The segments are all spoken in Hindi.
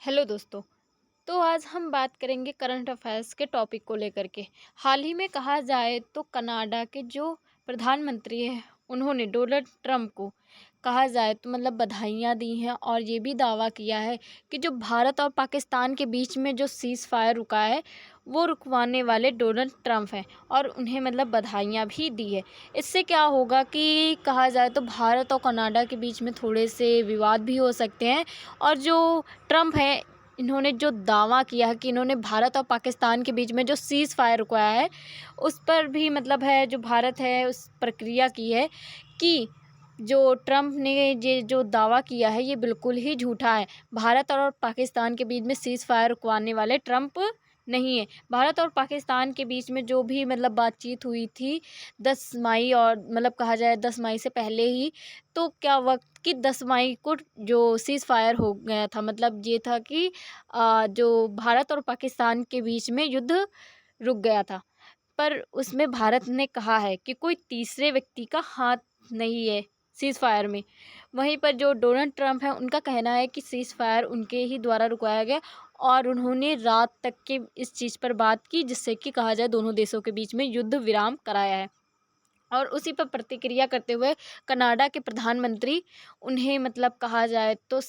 हेलो दोस्तों। तो आज हम बात करेंगे करंट अफेयर्स के टॉपिक को लेकर के। हाल ही में कहा जाए तो कनाडा के जो प्रधानमंत्री हैं उन्होंने डोनाल्ड ट्रंप को कहा जाए तो बधाइयाँ दी हैं और ये भी दावा किया है कि जो भारत और पाकिस्तान के बीच में जो सीज़ फायर रुका है वो रुकवाने वाले डोनाल्ड ट्रंप हैं और उन्हें बधाइयाँ भी दी है। इससे क्या होगा कि कहा जाए तो भारत और कनाडा के बीच में थोड़े से विवाद भी हो सकते हैं और जो ट्रंप हैं इन्होंने जो दावा किया है कि इन्होंने भारत और पाकिस्तान के बीच में जो सीज़ फायर रुकवाया है उस पर भी है जो भारत है उस प्रक्रिया की है कि जो ट्रंप ने ये जो दावा किया है ये बिल्कुल ही झूठा है। भारत और पाकिस्तान के बीच में सीज़ फायर रुकवाने वाले ट्रंप नहीं है। भारत और पाकिस्तान के बीच में जो भी बातचीत हुई थी 10 मई और कहा जाए 10 मई से पहले ही, तो क्या वक्त कि 10 मई को जो सीज़ फायर हो गया था ये था कि जो भारत और पाकिस्तान के बीच में युद्ध रुक गया था। पर उसमें भारत ने कहा है कि कोई तीसरे व्यक्ति का हाथ नहीं है सीज़ फायर में। वहीं पर जो डोनाल्ड ट्रंप है उनका कहना है कि सीज़ फायर उनके ही द्वारा रुकवाया गया और उन्होंने रात तक के इस चीज़ पर बात की जिससे कि कहा जाए दोनों देशों के बीच में युद्ध विराम कराया है। और उसी पर प्रतिक्रिया करते हुए कनाडा के प्रधानमंत्री उन्हें कहा जाए तो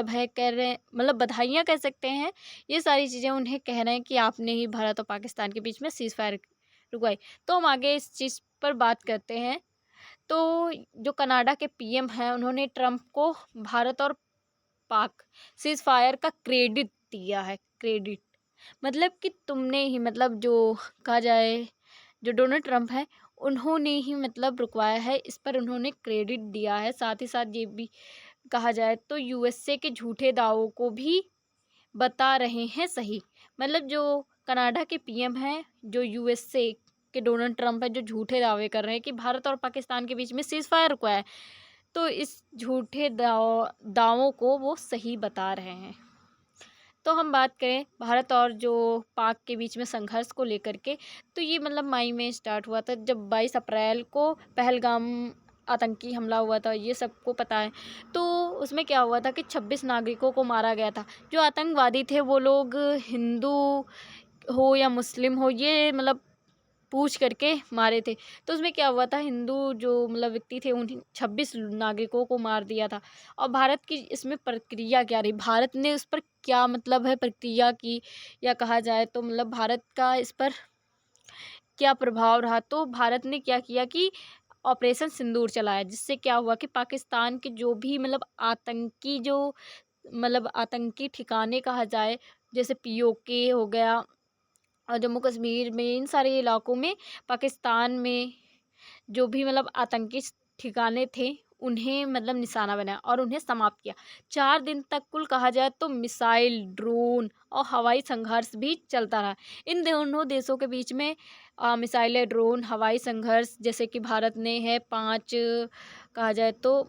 है कह रहे हैं बधाइयाँ कह सकते हैं। ये सारी चीज़ें उन्हें कह रहे हैं कि आपने ही भारत और पाकिस्तान के बीच में सीज़ फायर रुकवाई। तो हम आगे इस चीज़ पर बात करते हैं। तो जो कनाडा के पीएम हैं उन्होंने ट्रंप को भारत और पाक सीज़ फायर का क्रेडिट दिया है। क्रेडिट कि तुमने ही जो कहा जाए जो डोनाल्ड ट्रंप है उन्होंने ही रुकवाया है, इस पर उन्होंने क्रेडिट दिया है। साथ ही साथ ये भी कहा जाए तो यूएसए के झूठे दावों को भी बता रहे हैं सही। जो कनाडा के पीएम हैं जो यूएसए के डोनाल्ड ट्रंप है जो झूठे दावे कर रहे हैं कि भारत और पाकिस्तान के बीच में सीज़ फायर रुकवाया है, तो इस झूठे दावों को वो सही बता रहे हैं। तो हम बात करें भारत और जो पाक के बीच में संघर्ष को लेकर के, तो ये मई में स्टार्ट हुआ था जब 22 अप्रैल को पहलगाम आतंकी हमला हुआ था, ये सबको पता है। तो उसमें क्या हुआ था कि 26 नागरिकों को मारा गया था। जो आतंकवादी थे वो लोग हिंदू हो या मुस्लिम हो ये पूछ करके मारे थे। तो उसमें क्या हुआ था हिंदू जो व्यक्ति थे उन 26 नागरिकों को मार दिया था। और भारत की इसमें प्रक्रिया क्या रही, भारत ने उस पर क्या है प्रक्रिया की, या कहा जाए तो भारत का इस पर क्या प्रभाव रहा। तो भारत ने क्या किया कि ऑपरेशन सिंदूर चलाया, जिससे क्या हुआ कि पाकिस्तान के जो भी आतंकी जो आतंकी ठिकाने कहा जाए जैसे पीओके हो गया और जम्मू कश्मीर में इन सारे इलाकों में पाकिस्तान में जो भी आतंकी ठिकाने थे उन्हें निशाना बनाया और उन्हें समाप्त किया। 4 दिन तक कुल कहा जाए तो मिसाइल, ड्रोन और हवाई संघर्ष भी चलता रहा। इन दोनों देशों के बीच में मिसाइलें, ड्रोन, हवाई संघर्ष, जैसे कि भारत ने है 5 कहा जाए तो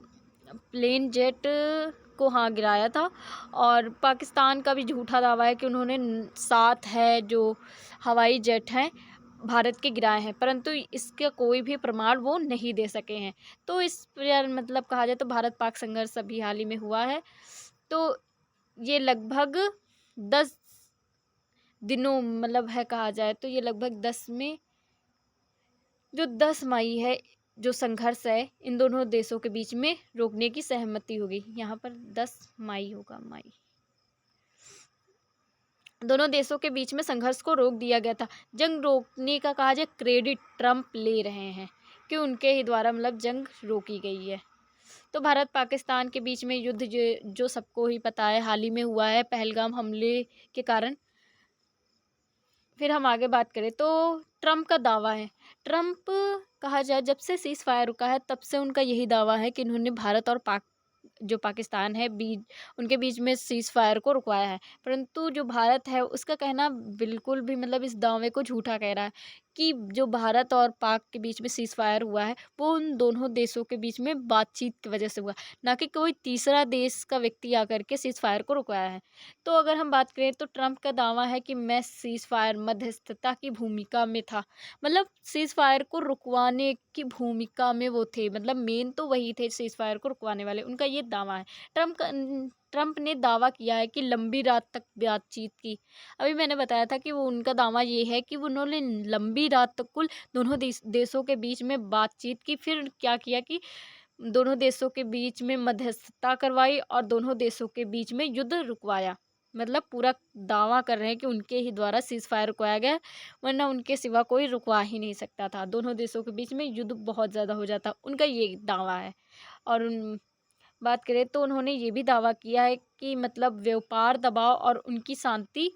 प्लेन जेट को गिराया था। और पाकिस्तान का भी झूठा दावा है कि उन्होंने 7 है जो हवाई जेट हैं भारत के गिराए हैं, परंतु इसका कोई भी प्रमाण वो नहीं दे सके हैं। तो इस पर कहा जाए तो भारत पाक संघर्ष अभी हाल ही में हुआ है। तो ये लगभग 10 दिनों है कहा जाए तो ये लगभग 10 में जो 10 मई है जो संघर्ष है इन दोनों देशों के बीच में रोकने की सहमति होगी। यहाँ पर 10 मई होगा, मई दोनों देशों के बीच में संघर्ष को रोक दिया गया था। जंग रोकने का कहा जाए क्रेडिट ट्रंप ले रहे हैं कि उनके ही द्वारा जंग रोकी गई है। तो भारत पाकिस्तान के बीच में युद्ध जो सबको ही पता है हाल ही में हुआ है पहलगाम हमले के कारण। फिर हम आगे बात करें तो ट्रंप का दावा है। ट्रंप कहा जाए जब से सीज़ फायर रुका है तब से उनका यही दावा है कि इन्होंने भारत और जो पाकिस्तान है उनके बीच में सीज़ फायर को रुकवाया है। परंतु जो भारत है उसका कहना बिल्कुल भी इस दावे को झूठा कह रहा है कि जो भारत और पाक के बीच में सीज़ फायर हुआ है वो उन दोनों देशों के बीच में बातचीत की वजह से हुआ, ना कि कोई तीसरा देश का व्यक्ति आकर के सीज़ फायर को रुकवाया है। तो अगर हम बात करें तो ट्रंप का दावा है कि मैं सीज़ फायर मध्यस्थता की भूमिका में था, सीज़ फायर को रुकवाने की भूमिका में वो थे, मेन तो वही थे सीज़ फायर को रुकवाने वाले, उनका ये दावा है। ट्रंप ने दावा किया है कि लंबी रात तक बातचीत की। अभी मैंने बताया था कि वो उनका दावा ये है कि उन्होंने लंबी रात तक कुल दोनों देशों के बीच में बातचीत की। फिर क्या किया कि दोनों देशों के बीच में मध्यस्थता करवाई और दोनों देशों के बीच में युद्ध रुकवाया। मतलब पूरा दावा कर रहे हैं कि उनके ही द्वारा सीज़ फायर रुकवाया गया, वरना उनके सिवा कोई रुकवा ही नहीं सकता था। दोनों देशों के बीच में युद्ध बहुत ज़्यादा हो जाता, उनका ये दावा है। और बात करें तो उन्होंने ये भी दावा किया है कि मतलब व्यापार दबाव और उनकी शांति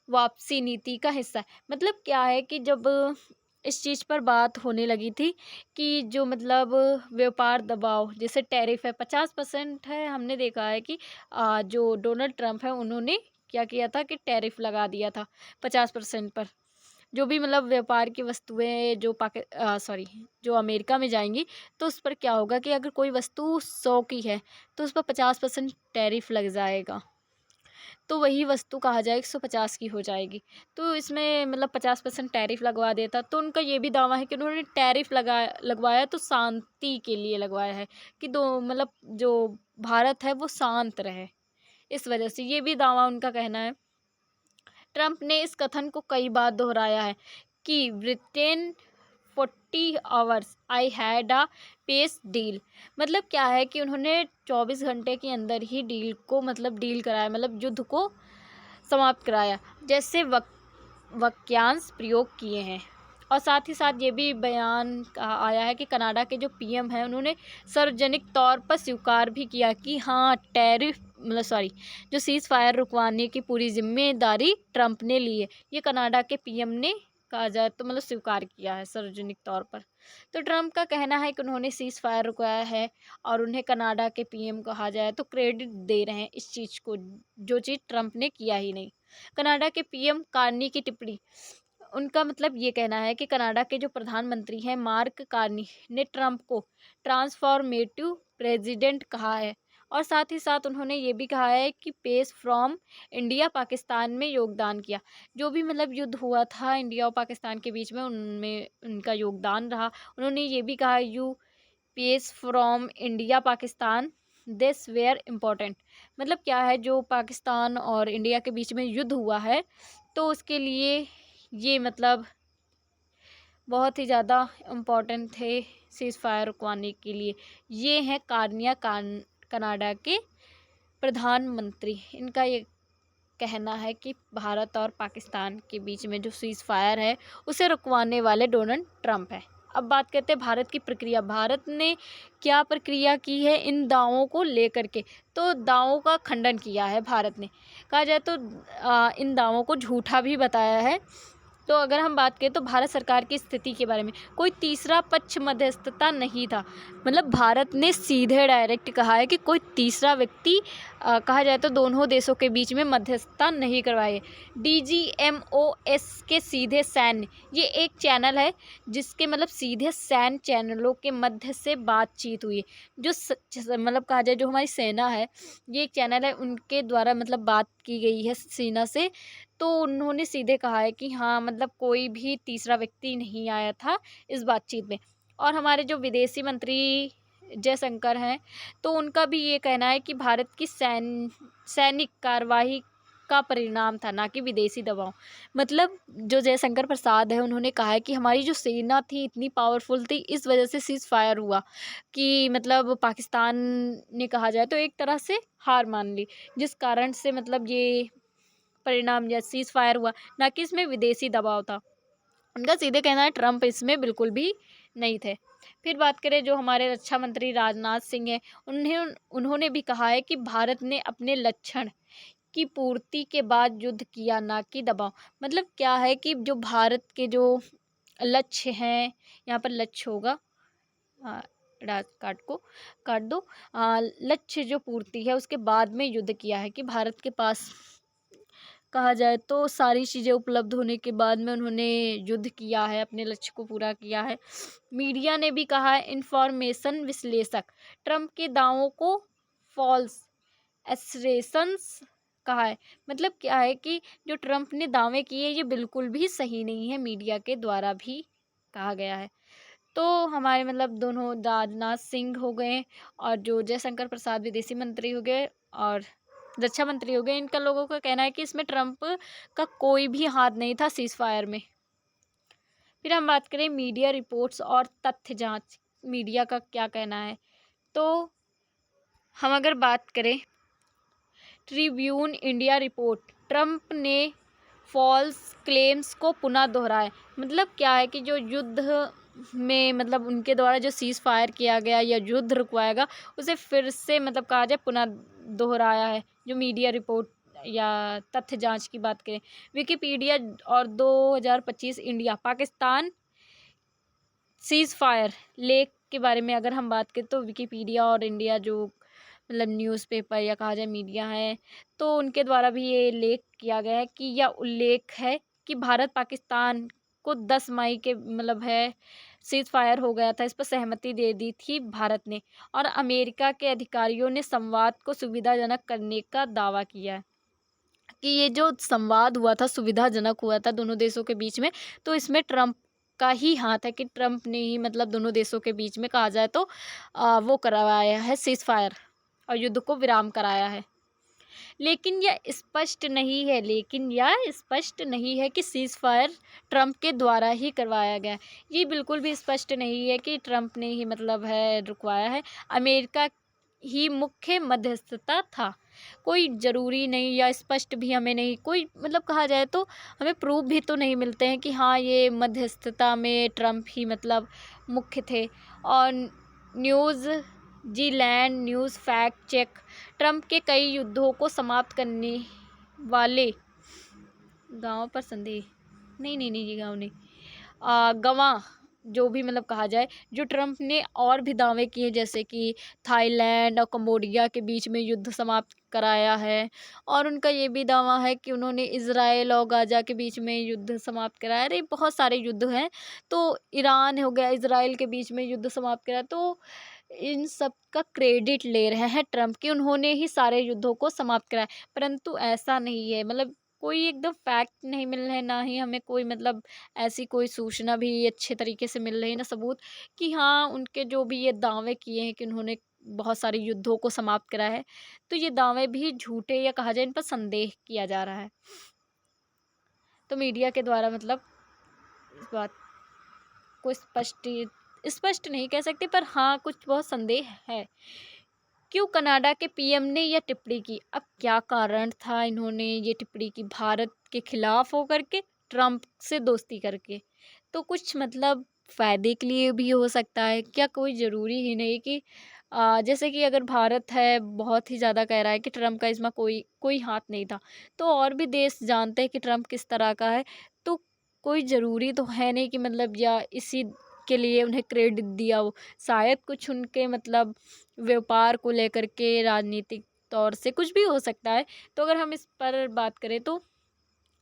वापसी नीति का हिस्सा है। मतलब क्या है कि जब इस चीज़ पर बात होने लगी थी कि जो मतलब व्यापार दबाव जैसे टैरिफ है 50% है, हमने देखा है कि जो डोनाल्ड ट्रंप है उन्होंने क्या किया था कि टैरिफ लगा दिया था 50% पर। जो भी मतलब व्यापार की वस्तुएं जो जो अमेरिका में जाएंगी, तो उस पर क्या होगा कि अगर कोई वस्तु 100 की है तो उस पर 50% टैरिफ लग जाएगा, तो वही वस्तु कहा जाए 150 की हो जाएगी। तो इसमें मतलब 50% टैरिफ लगवा देता। तो उनका ये भी दावा है कि उन्होंने टैरिफ लगवाया तो शांति के लिए लगवाया है, कि दो मतलब जो भारत है वो शांत रहे, इस वजह से ये भी दावा उनका कहना है। ट्रंप ने इस कथन को कई बार दोहराया है कि Britain 40 hours I had a peace deal. मतलब क्या है कि उन्होंने 24 घंटे के अंदर ही डील को मतलब डील कराया, मतलब युद्ध को समाप्त कराया जैसे वाक्यांश प्रयोग किए हैं। और साथ ही साथ ये भी बयान आया है कि कनाडा के जो पीएम हैं उन्होंने सार्वजनिक तौर पर स्वीकार भी किया कि हाँ टैरिफ जो सीज़ फायर रुकवाने की पूरी जिम्मेदारी ट्रंप ने ली है। ये कनाडा के पीएम ने कहा जाए तो मतलब स्वीकार किया है सार्वजनिक तौर पर। तो ट्रंप का कहना है कि उन्होंने सीज़ फायर रुकवाया है और उन्हें कनाडा के पीएम कहा जाए तो क्रेडिट दे रहे हैं इस चीज़ को, जो चीज़ ट्रंप ने किया ही नहीं। कनाडा के पीएम कार्नी की टिप्पणी, उनका मतलब ये कहना है कि कनाडा के जो प्रधानमंत्री हैं मार्क कार्नी ने ट्रंप को ट्रांसफॉर्मेटिव प्रेसिडेंट कहा है। और साथ ही साथ उन्होंने ये भी कहा है कि पेस फ्रॉम इंडिया पाकिस्तान में योगदान किया। जो भी मतलब युद्ध हुआ था इंडिया और पाकिस्तान के बीच में, उनमें उनका योगदान रहा। उन्होंने ये भी कहा you peace from India Pakistan this were important. मतलब क्या है, जो पाकिस्तान और इंडिया के बीच में युद्ध हुआ है तो उसके लिए ये मतलब बहुत ही ज़्यादा इम्पोर्टेंट थे सीज़ फायर रुकवाने के लिए। ये हैं कनाडा के प्रधानमंत्री। इनका ये कहना है कि भारत और पाकिस्तान के बीच में जो सीज़ फायर है उसे रुकवाने वाले डोनाल्ड ट्रंप है। अब बात करते हैं भारत की प्रक्रिया। भारत ने क्या प्रक्रिया की है इन दावों को लेकर के, तो दावों का खंडन किया है भारत ने। कहा जाए तो इन दावों को झूठा भी बताया है। तो अगर हम बात करें तो भारत सरकार की स्थिति के बारे में, कोई तीसरा पक्ष मध्यस्थता नहीं था। मतलब भारत ने सीधे डायरेक्ट कहा है कि कोई तीसरा व्यक्ति कहा जाए तो दोनों देशों के बीच में मध्यस्थता नहीं करवाए। DGMOS के सीधे सैन्य, ये एक चैनल है जिसके मतलब सीधे सैन्य चैनलों के मध्य से बातचीत हुई। जो मतलब कहा जाए जो हमारी सेना है, ये एक चैनल है, उनके द्वारा मतलब बात की गई है सेना से। तो उन्होंने सीधे कहा है कि हाँ मतलब कोई भी तीसरा व्यक्ति नहीं आया था इस बातचीत में। और हमारे जो विदेशी मंत्री जयशंकर हैं, तो उनका भी ये कहना है कि भारत की सैनिक कार्यवाही का परिणाम था, ना कि विदेशी दबाव। मतलब जो जयशंकर प्रसाद है उन्होंने कहा है कि हमारी जो सेना थी इतनी पावरफुल थी, इस वजह से सीज़ फायर हुआ कि मतलब पाकिस्तान ने कहा जाए तो एक तरह से हार मान ली, जिस कारण से मतलब ये परिणाम या सीज़ फायर हुआ, ना कि इसमें विदेशी दबाव था। उनका सीधे कहना है ट्रंप इसमें बिल्कुल भी नहीं थे। फिर बात करें जो हमारे रक्षा मंत्री राजनाथ सिंह हैं, उन्होंने भी कहा है कि भारत ने अपने लक्ष्य की पूर्ति के बाद युद्ध किया, ना कि दबाव। मतलब क्या है कि जो भारत के जो लक्ष्य हैं, यहाँ पर लक्ष्य होगा, काट दो, लक्ष्य जो पूर्ति है उसके बाद में युद्ध किया है, कि भारत के पास कहा जाए तो सारी चीज़ें उपलब्ध होने के बाद में उन्होंने युद्ध किया है, अपने लक्ष्य को पूरा किया है। मीडिया ने भी कहा है, इंफॉर्मेशन विश्लेषक ट्रंप के दावों को फॉल्स एसरेशंस कहा है। मतलब क्या है कि जो ट्रंप ने दावे किए ये बिल्कुल भी सही नहीं है, मीडिया के द्वारा भी कहा गया है। तो हमारे मतलब दोनों राजनाथ सिंह हो गए और जो जयशंकर प्रसाद विदेशी मंत्री हो गए, और रक्षा मंत्री हो गए, इनका लोगों का कहना है कि इसमें ट्रंप का कोई भी हाथ नहीं था सीज़ फायर में। फिर हम बात करें मीडिया रिपोर्ट्स और तथ्य जांच, मीडिया का क्या कहना है। तो हम अगर बात करें ट्रिब्यून इंडिया रिपोर्ट, ट्रंप ने फॉल्स क्लेम्स को पुनः दोहराया। मतलब क्या है कि जो युद्ध में मतलब उनके द्वारा जो सीज़ फायर किया गया या युद्ध रुकवाया गया, उसे फिर से मतलब कहा जाए पुनः दोहराया है। जो मीडिया रिपोर्ट या तथ्य जांच की बात करें, विकिपीडिया और 2025 इंडिया पाकिस्तान सीज़ फायर लेख के बारे में अगर हम बात करें, तो विकिपीडिया और इंडिया जो मतलब न्यूज़पेपर या कहा जाए मीडिया है, तो उनके द्वारा भी ये लेख किया गया है कि यह उल्लेख है कि भारत पाकिस्तान को 10 मई के मतलब है सीज़ फायर हो गया था, इस पर सहमति दे दी थी भारत ने, और अमेरिका के अधिकारियों ने संवाद को सुविधाजनक करने का दावा किया है कि ये जो संवाद हुआ था सुविधाजनक हुआ था दोनों देशों के बीच में। तो इसमें ट्रंप का ही हाथ है कि ट्रंप ने ही मतलब दोनों देशों के बीच में कहा जाए तो वो करवाया है सीज़ फायर और युद्ध को विराम कराया है। लेकिन यह स्पष्ट नहीं है कि सीज़ फायर ट्रंप के द्वारा ही करवाया गया। ये बिल्कुल भी स्पष्ट नहीं है कि ट्रंप ने ही मतलब है रुकवाया है। अमेरिका ही मुख्य मध्यस्थता था। कोई ज़रूरी नहीं या स्पष्ट भी हमें नहीं कोई मतलब कहा जाए तो हमें प्रूफ भी तो नहीं मिलते हैं कि हाँ ये मध्यस्थता में ट्रंप ही मतलब मुख्य थे। और New Zealand news fact check, Trump के कई युद्धों को समाप्त करने वाले गाँव पर संदेह नहीं जी गाँव नहीं गवाह जो भी मतलब कहा जाए, जो ट्रंप ने और भी दावे किए जैसे कि थाईलैंड और कंबोडिया के बीच में युद्ध समाप्त कराया है, और उनका ये भी दावा है कि उन्होंने इज़राइल और गाज़ा के बीच में युद्ध समाप्त कराया। अरे बहुत सारे युद्ध हैं, तो ईरान हो गया, इज़राइल के बीच में युद्ध समाप्त कराया, तो इन सब का क्रेडिट ले रहे हैं ट्रंप कि उन्होंने ही सारे युद्धों को समाप्त कराया। परंतु ऐसा नहीं है, मतलब कोई एकदम फैक्ट नहीं मिल रहे, ना ही हमें कोई मतलब ऐसी कोई सूचना भी अच्छे तरीके से मिल रही, ना सबूत कि हाँ उनके जो भी ये दावे किए हैं कि उन्होंने बहुत सारे युद्धों को समाप्त कराया है, तो ये दावे भी झूठे या कहा जाए इन पर संदेह किया जा रहा है। तो मीडिया के द्वारा मतलब इस बात को स्पष्ट नहीं कह सकते, पर हाँ कुछ बहुत संदेह है। क्यों कनाडा के पीएम ने यह टिप्पणी की? अब क्या कारण था इन्होंने ये टिप्पणी की भारत के खिलाफ होकर के, ट्रंप से दोस्ती करके? तो कुछ मतलब फ़ायदे के लिए भी हो सकता है, क्या कोई ज़रूरी ही नहीं कि जैसे कि अगर भारत है बहुत ही ज़्यादा कह रहा है कि ट्रंप का इसमें कोई कोई हाथ नहीं था, तो और भी देश जानते हैं कि ट्रंप किस तरह का है, तो कोई ज़रूरी तो है नहीं कि मतलब या इसी के लिए उन्हें क्रेडिट दिया हो। शायद कुछ उनके मतलब व्यापार को लेकर के राजनीतिक तौर से कुछ भी हो सकता है। तो अगर हम इस पर बात करें तो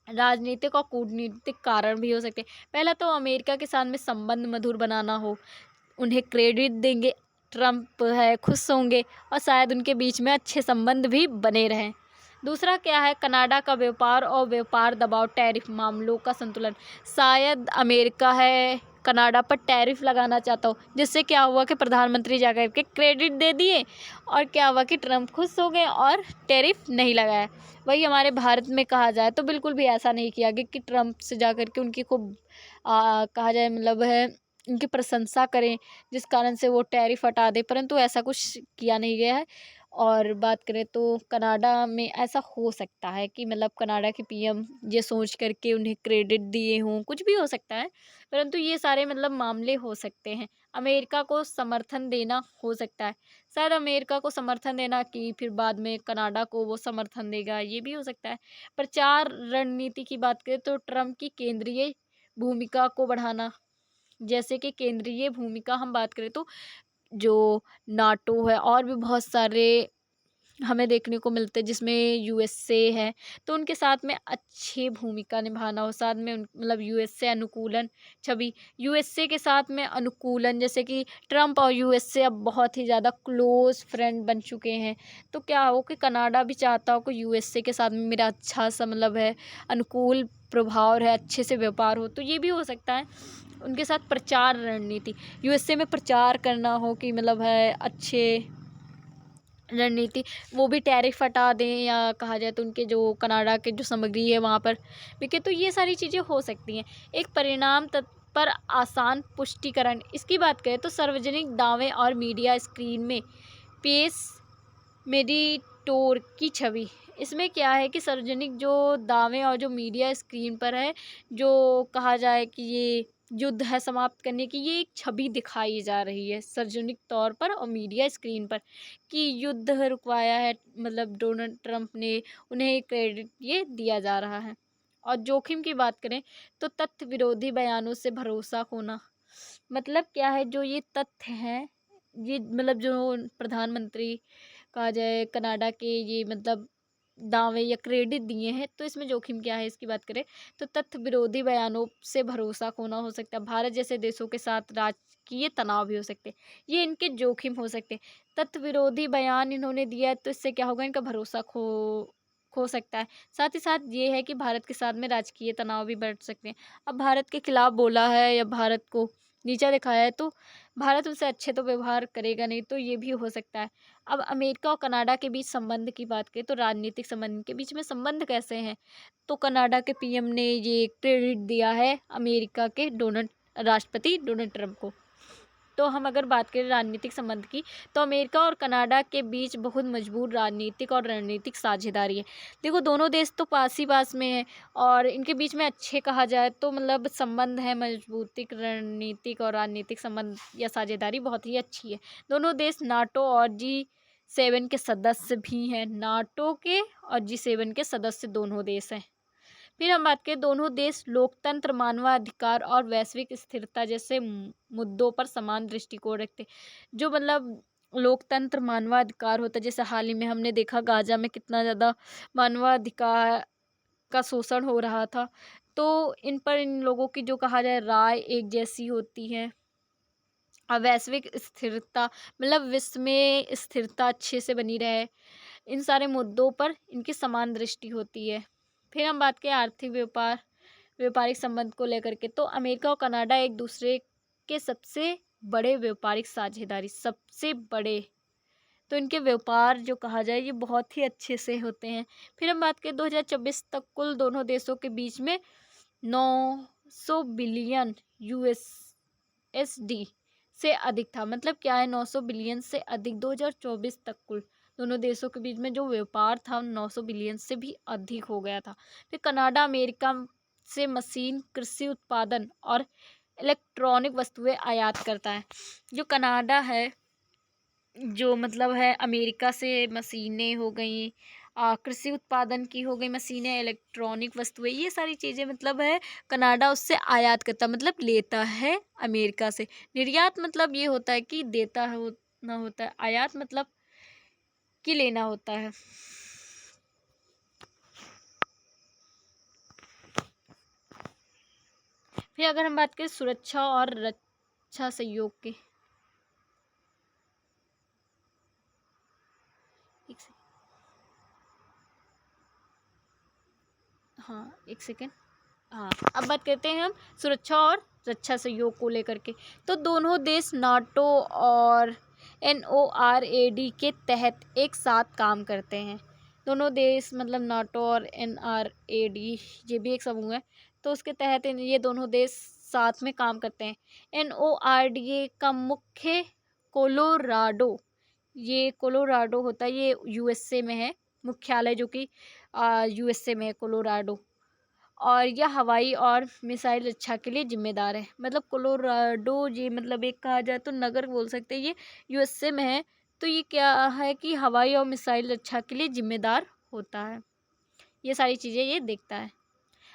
राजनीतिक और कूटनीतिक कारण भी हो सकते हैं। पहला तो अमेरिका के साथ में संबंध मधुर बनाना हो, उन्हें क्रेडिट देंगे, ट्रंप है खुश होंगे और शायद उनके बीच में अच्छे संबंध भी बने रहें। दूसरा क्या है, कनाडा का व्यापार और व्यापार दबाव, टैरिफ मामलों का संतुलन। शायद अमेरिका है कनाडा पर टैरिफ लगाना चाहता हो, जिससे क्या हुआ कि प्रधानमंत्री जाकर के क्रेडिट दे दिए और क्या हुआ कि ट्रंप खुश हो गए और टैरिफ नहीं लगाया। वही हमारे भारत में कहा जाए तो बिल्कुल भी ऐसा नहीं किया गया कि ट्रंप से जाकर के उनकी खूब कहा जाए मतलब है उनकी प्रशंसा करें जिस कारण से वो टैरिफ हटा दे, परंतु ऐसा कुछ किया नहीं गया है। और बात करें तो कनाडा में ऐसा हो सकता है कि मतलब कनाडा के पीएम ये सोच करके उन्हें क्रेडिट दिए हों, कुछ भी हो सकता है, परंतु ये सारे मतलब मामले हो सकते हैं। अमेरिका को समर्थन देना हो सकता है, शायद अमेरिका को समर्थन देना कि फिर बाद में कनाडा को वो समर्थन देगा, ये भी हो सकता है। प्रचार रणनीति की बात करें तो ट्रंप की केंद्रीय भूमिका को बढ़ाना, जैसे कि केंद्रीय भूमिका हम बात करें तो जो नाटो है और भी बहुत सारे हमें देखने को मिलते हैं जिसमें यूएसए है, तो उनके साथ में अच्छी भूमिका निभाना हो, साथ में मतलब यूएसए अनुकूलन छवि, यूएसए के साथ में अनुकूलन, जैसे कि ट्रंप और यूएसए अब बहुत ही ज़्यादा क्लोज फ्रेंड बन चुके हैं, तो क्या हो कि कनाडा भी चाहता हो कि यूएसए के साथ में मेरा अच्छा सा मतलब है अनुकूल प्रभाव रहे, अच्छे से व्यापार हो, तो ये भी हो सकता है। उनके साथ प्रचार रणनीति, यूएसए में प्रचार करना हो कि मतलब है अच्छे रणनीति, वो भी टैरिफ हटा दें या कहा जाए तो उनके जो कनाडा के जो सामग्री है वहाँ पर बिके, तो ये सारी चीज़ें हो सकती हैं। एक परिणाम तत्पर आसान पुष्टिकरण, इसकी बात करें तो सार्वजनिक दावे और मीडिया स्क्रीन में पेश मेडिटोर की छवि। इसमें क्या है कि सार्वजनिक जो दावे और जो मीडिया स्क्रीन पर है, जो कहा जाए कि ये युद्ध है समाप्त करने की, ये एक छवि दिखाई जा रही है सार्वजनिक तौर पर और मीडिया स्क्रीन पर कि युद्ध रुकवाया है, मतलब डोनाल्ड ट्रंप ने, उन्हें क्रेडिट ये दिया जा रहा है। और जोखिम की बात करें तो तथ्य विरोधी बयानों से भरोसा खोना, मतलब क्या है, जो ये तथ्य हैं, ये मतलब जो प्रधानमंत्री कहा जाए कनाडा के ये मतलब दावे या क्रेडिट दिए हैं, तो इसमें जोखिम क्या है इसकी बात करें तो तथ्य विरोधी बयानों से भरोसा खोना हो सकता है। भारत जैसे देशों के साथ राजकीय तनाव भी हो सकते हैं, ये इनके जोखिम हो सकते हैं। तथ्य विरोधी बयान इन्होंने दिया है तो इससे क्या होगा, इनका भरोसा खो सकता है। साथ ही साथ ये है कि भारत के साथ में राजकीय तनाव भी बढ़ सकते हैं। अब भारत के खिलाफ बोला है या भारत को नीचा दिखाया है तो भारत उनसे अच्छे तो व्यवहार करेगा नहीं, तो ये भी हो सकता है। अब अमेरिका और कनाडा के बीच संबंध की बात करें तो राजनीतिक संबंध के बीच में संबंध कैसे हैं, तो कनाडा के पीएम ने ये क्रेडिट दिया है अमेरिका के राष्ट्रपति डोनाल्ड ट्रंप को। तो हम अगर बात करें राजनीतिक संबंध की तो अमेरिका और कनाडा के बीच बहुत मजबूत राजनीतिक और रणनीतिक साझेदारी है। देखो दोनों देश तो पास ही पास में है और इनके बीच में अच्छे कहा जाए तो मतलब संबंध है, मजबूतिक रणनीतिक और राजनीतिक संबंध या साझेदारी बहुत ही अच्छी है। दोनों देश नाटो और G7 के सदस्य भी हैं, नाटो के और G7 के सदस्य दोनों देश हैं। फिर हम बात करें दोनों देश लोकतंत्र, मानवाधिकार और वैश्विक स्थिरता जैसे मुद्दों पर समान दृष्टिकोण रखते हैं। जो मतलब लोकतंत्र, मानवाधिकार होता है, जैसे हाल ही में हमने देखा गाजा में कितना ज़्यादा मानवाधिकार का शोषण हो रहा था, तो इन पर इन लोगों की जो कहा जाए राय एक जैसी होती है। और वैश्विक स्थिरता, मतलब विश्व में स्थिरता अच्छे से बनी रहे, इन सारे मुद्दों पर इनकी समान दृष्टि होती है। फिर हम बात करें आर्थिक व्यापारिक संबंध को लेकर के तो अमेरिका और कनाडा एक दूसरे के सबसे बड़े व्यापारिक साझेदारी, सबसे बड़े, तो इनके व्यापार जो कहा जाए ये बहुत ही अच्छे से होते हैं। फिर हम बात करें 2024 तक कुल दोनों देशों के बीच में 900 बिलियन USD से अधिक था। मतलब क्या है, 900 बिलियन से अधिक 2024 तक कुल दोनों देशों के बीच में जो व्यापार था 900 बिलियन से भी अधिक हो गया था। फिर कनाडा अमेरिका से मशीन, कृषि उत्पादन और इलेक्ट्रॉनिक वस्तुएं आयात करता है। जो कनाडा है, जो मतलब है अमेरिका से मशीनें हो गई, कृषि उत्पादन की हो गई मशीनें, इलेक्ट्रॉनिक वस्तुएं, ये सारी चीज़ें मतलब है कनाडा उससे आयात करता, मतलब लेता है अमेरिका से। निर्यात मतलब ये होता है कि देता हो ना होता है, आयात मतलब कि लेना होता है। फिर अगर हम बात करें सुरक्षा और रक्षा सहयोग की, एक सेकेंड। हाँ, अब बात करते हैं हम सुरक्षा और रक्षा सहयोग को लेकर के। तो दोनों देश नाटो और NORAD के तहत एक साथ काम करते हैं। दोनों देश मतलब नाटो और NRAD ये भी एक समूह है, तो उसके तहत ये दोनों देश साथ में काम करते हैं। NORAD का मुख्य कोलोराडो, ये कोलोराडो होता है, ये USA में है, मुख्यालय जो कि USA में है कोलोराडो, और यह हवाई और मिसाइल रक्षा के लिए जिम्मेदार है। मतलब कोलोराडो ये मतलब एक कहा जाए तो नगर बोल सकते हैं, ये USA में है, तो ये क्या है कि हवाई और मिसाइल रक्षा के लिए जिम्मेदार होता है। ये सारी चीज़ें ये देखता है।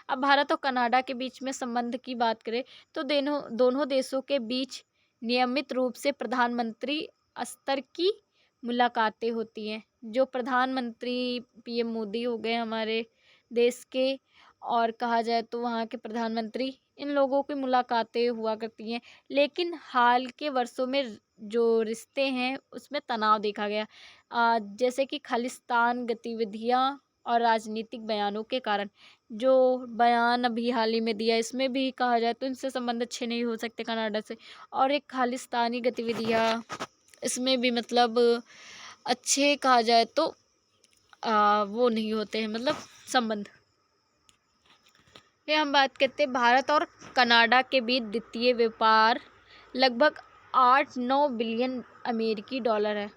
अब भारत और कनाडा के बीच में संबंध की बात करें तो दोनों देशों के बीच नियमित रूप से प्रधानमंत्री स्तर की मुलाकातें होती हैं। जो प्रधानमंत्री PM मोदी हो गए हमारे देश के, और कहा जाए तो वहाँ के प्रधानमंत्री, इन लोगों की मुलाकातें हुआ करती हैं। लेकिन हाल के वर्षों में जो रिश्ते हैं उसमें तनाव देखा गया, जैसे कि खालिस्तान गतिविधियाँ और राजनीतिक बयानों के कारण। जो बयान अभी हाल ही में दिया इसमें भी कहा जाए तो इनसे संबंध अच्छे नहीं हो सकते कनाडा से, और एक खालिस्तानी गतिविधियाँ, इसमें भी मतलब अच्छे कहा जाए तो वो नहीं होते हैं, मतलब संबंध। फिर हम बात करते हैं भारत और कनाडा के बीच द्वितीय व्यापार लगभग 8-9 बिलियन अमेरिकी डॉलर है।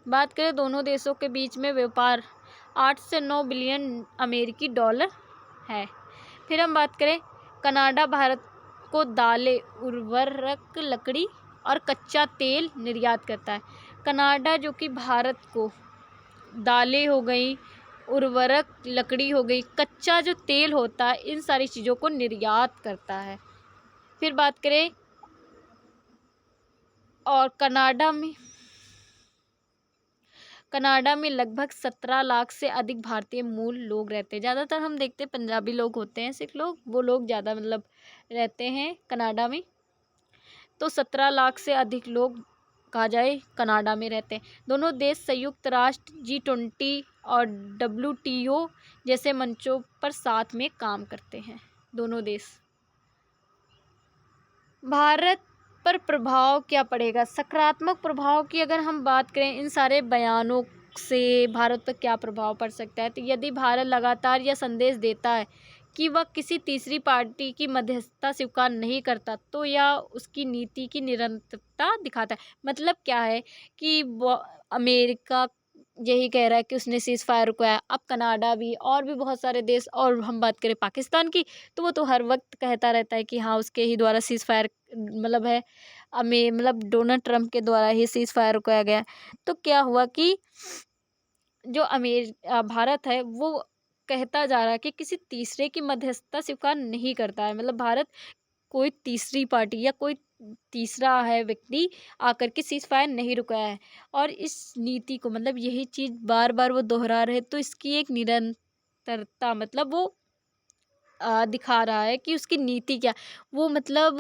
बात करें दोनों देशों के बीच में व्यापार 8 से 9 बिलियन अमेरिकी डॉलर है। फिर हम बात करें कनाडा भारत को दालें, उर्वरक, लकड़ी और कच्चा तेल निर्यात करता है। कनाडा जो कि भारत को दालें हो गई, उर्वरक, लकड़ी हो गई, कच्चा जो तेल होता है, इन सारी चीज़ों को निर्यात करता है। फिर बात करें और कनाडा में लगभग 17 लाख से अधिक भारतीय मूल लोग रहते हैं। ज़्यादातर हम देखते हैं पंजाबी लोग होते हैं, सिख लोग, वो लोग ज़्यादा मतलब रहते हैं कनाडा में। तो 17 लाख से अधिक लोग कहा जाए कनाडा में रहते हैं। दोनों देश संयुक्त राष्ट्र, G20 और WTO जैसे मंचों पर साथ में काम करते हैं दोनों देश। भारत पर प्रभाव क्या पड़ेगा? सकारात्मक प्रभाव की अगर हम बात करें, इन सारे बयानों से भारत पर क्या प्रभाव पड़ सकता है? तो यदि भारत लगातार यह संदेश देता है कि वह किसी तीसरी पार्टी की मध्यस्थता स्वीकार नहीं करता, तो यह उसकी नीति की निरंतरता दिखाता है। मतलब क्या है कि अमेरिका यही कह रहा है कि उसने सीज फायर रुकवाया, अब कनाडा भी और भी बहुत सारे देश, और हम बात करें पाकिस्तान की, तो वो तो हर वक्त कहता रहता है कि हाँ उसके ही द्वारा सीज फायर मतलब है, मतलब डोनाल्ड ट्रंप के द्वारा ही सीज फायर रुकाया गया। तो क्या हुआ कि जो भारत है वो कहता जा रहा है कि किसी तीसरे की मध्यस्थता स्वीकार नहीं करता है। मतलब भारत कोई तीसरी पार्टी या कोई तीसरा है व्यक्ति आकर के सीज फायर नहीं रुकाया है, और इस नीति को मतलब यही चीज़ बार बार वो दोहरा रहे, तो इसकी एक निरंतरता मतलब वो दिखा रहा है कि उसकी नीति क्या, वो मतलब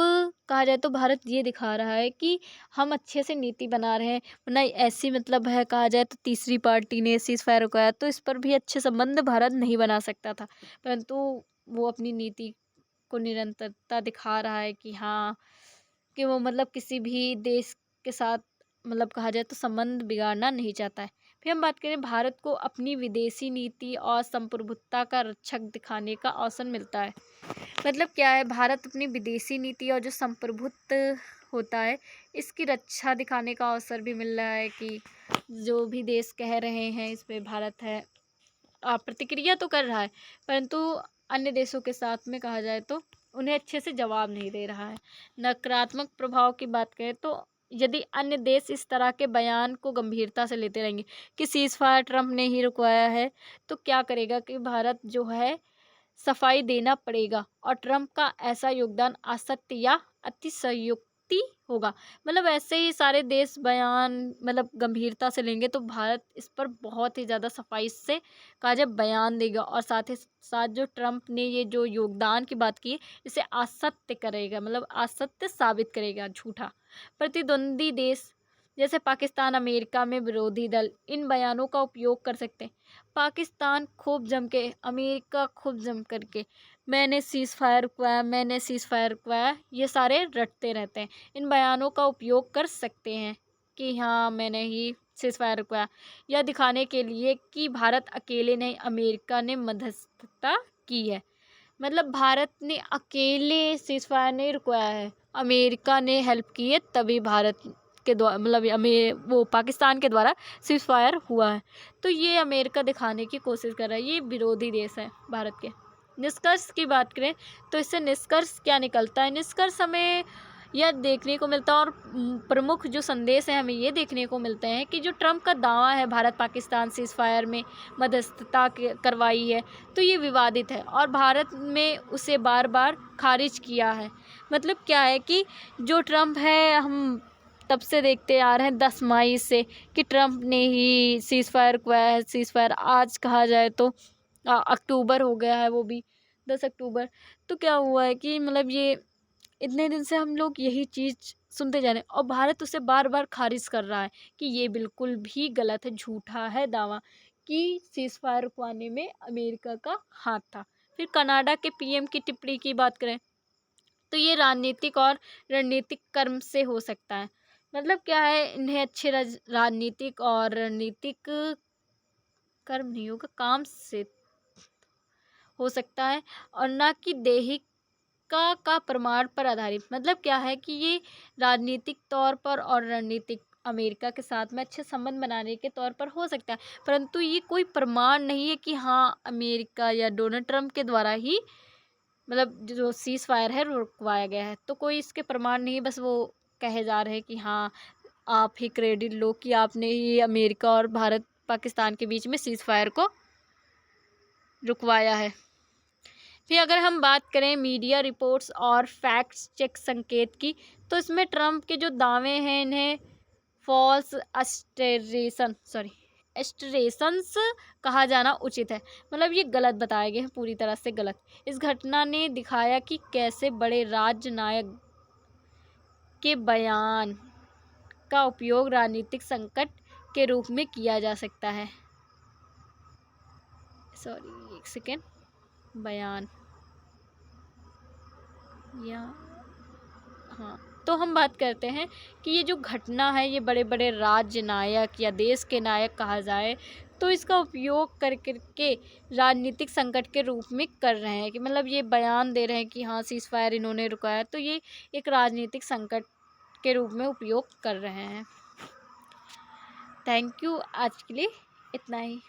कहा जाए तो भारत ये दिखा रहा है कि हम अच्छे से नीति बना रहे हैं। वरना ऐसी मतलब है कहा जाए तो तीसरी पार्टी ने सीज फायर रुकाया तो इस पर भी अच्छे संबंध भारत नहीं बना सकता था, परंतु वो अपनी नीति को निरंतरता दिखा रहा है कि हाँ, कि वो मतलब किसी भी देश के साथ मतलब कहा जाए तो संबंध बिगाड़ना नहीं चाहता है। फिर हम बात करें भारत को अपनी विदेशी नीति और संप्रभुता का रक्षक दिखाने का अवसर मिलता है। मतलब क्या है, भारत अपनी विदेशी नीति और जो संप्रभुत्व होता है इसकी रक्षा दिखाने का अवसर भी मिल रहा है कि जो भी देश कह रहे हैं इस पे भारत है प्रतिक्रिया तो कर रहा है, परंतु अन्य देशों के साथ में कहा जाए तो उन्हें अच्छे से जवाब नहीं दे रहा है। नकारात्मक प्रभाव की बात करें तो यदि अन्य देश इस तरह के बयान को गंभीरता से लेते रहेंगे कि सीज फायर ट्रंप ने ही रुकवाया है, तो क्या करेगा कि भारत जो है सफाई देना पड़ेगा, और ट्रंप का ऐसा योगदान असत्य या अतिशयोक्ति होगा। मतलब ऐसे ही सारे देश बयान मतलब गंभीरता से लेंगे तो भारत इस पर बहुत ही ज़्यादा सफाई से कहा जाए बयान देगा, और साथ ही साथ जो ट्रंप ने ये जो योगदान की बात की है इसे असत्य करेगा, मतलब असत्य साबित करेगा, झूठा। प्रतिद्वंदी देश जैसे पाकिस्तान, अमेरिका में विरोधी दल इन बयानों का उपयोग कर सकते हैं। पाकिस्तान खूब जम के, अमेरिका खूब जम करके मैंने सीज फायर रुकवाया, मैंने सीज फायर रुकवाया, ये सारे रटते रहते हैं। इन बयानों का उपयोग कर सकते हैं कि हाँ मैंने ही सीज फायर रुकवाया, यह दिखाने के लिए कि भारत अकेले नहीं, अमेरिका ने मध्यस्थता की है। मतलब भारत ने अकेले सीज फायर नहीं रुकवाया है, अमेरिका ने हेल्प की है, तभी भारत के द्वारा मतलब वो पाकिस्तान के द्वारा सीज फायर हुआ है। तो ये अमेरिका दिखाने की कोशिश कर रहा है, ये विरोधी देश है भारत के। निष्कर्ष की बात करें तो इससे निष्कर्ष क्या निकलता है? निष्कर्ष हमें यह देखने को मिलता है, और प्रमुख जो संदेश है हमें ये देखने को मिलते हैं कि जो ट्रंप का दावा है भारत पाकिस्तान सीज फायर में मध्यस्थता करवाई है, तो ये विवादित है और भारत में उसे बार बार खारिज किया है। मतलब क्या है कि जो ट्रंप है, हम तब से देखते आ रहे हैं 10 मई से कि ट्रंप ने ही सीज फायर करवाया है। सीज फायर आज कहा जाए तो अक्टूबर हो गया है, वो भी 10 अक्टूबर। तो क्या हुआ है कि मतलब ये इतने दिन से हम लोग यही चीज़ सुनते जा रहे हैं, और भारत उसे बार बार खारिज कर रहा है कि ये बिल्कुल भी गलत है, झूठा है दावा कि सीज फायर रुकवाने में अमेरिका का हाथ था। फिर कनाडा के पीएम की टिप्पणी की बात करें तो ये राजनीतिक और रणनीतिक कर्म से हो सकता है। मतलब क्या है, इन्हें अच्छे राजनीतिक और रणनीतिक कर्म नहीं होगा, काम से हो सकता है, और ना कि दैहिक का प्रमाण पर आधारित। मतलब क्या है कि ये राजनीतिक तौर पर और रणनीतिक अमेरिका के साथ में अच्छे संबंध बनाने के तौर पर हो सकता है, परंतु ये कोई प्रमाण नहीं है कि हाँ अमेरिका या डोनाल्ड ट्रंप के द्वारा ही मतलब जो सीज फायर है वो रुकवाया गया है। तो कोई इसके प्रमाण नहीं, बस वो कहे जा रहे हैं कि हाँ आप ही क्रेडिट लो कि आपने ही अमेरिका और भारत पाकिस्तान के बीच में सीज फायर को रुकवाया है। फिर अगर हम बात करें मीडिया रिपोर्ट्स और फैक्ट्स चेक संकेत की, तो इसमें ट्रंप के जो दावे हैं इन्हें फॉल्स एस्टरेशंस कहा जाना उचित है। मतलब ये गलत बताए गए हैं, पूरी तरह से गलत। इस घटना ने दिखाया कि कैसे बड़े राज्य नायक के बयान का उपयोग राजनीतिक संकट के रूप में किया जा सकता है। सॉरी एक सेकेंड, बयान या हाँ, तो हम बात करते हैं कि ये जो घटना है ये बड़े बड़े राज्य नायक या देश के नायक कहा जाए तो इसका उपयोग कर करके राजनीतिक संकट के रूप में कर रहे हैं, कि मतलब ये बयान दे रहे हैं कि हाँ सीज फायर इन्होंने रुकाया, तो ये एक राजनीतिक संकट के रूप में उपयोग कर रहे हैं। थैंक यू, आज के लिए इतना ही।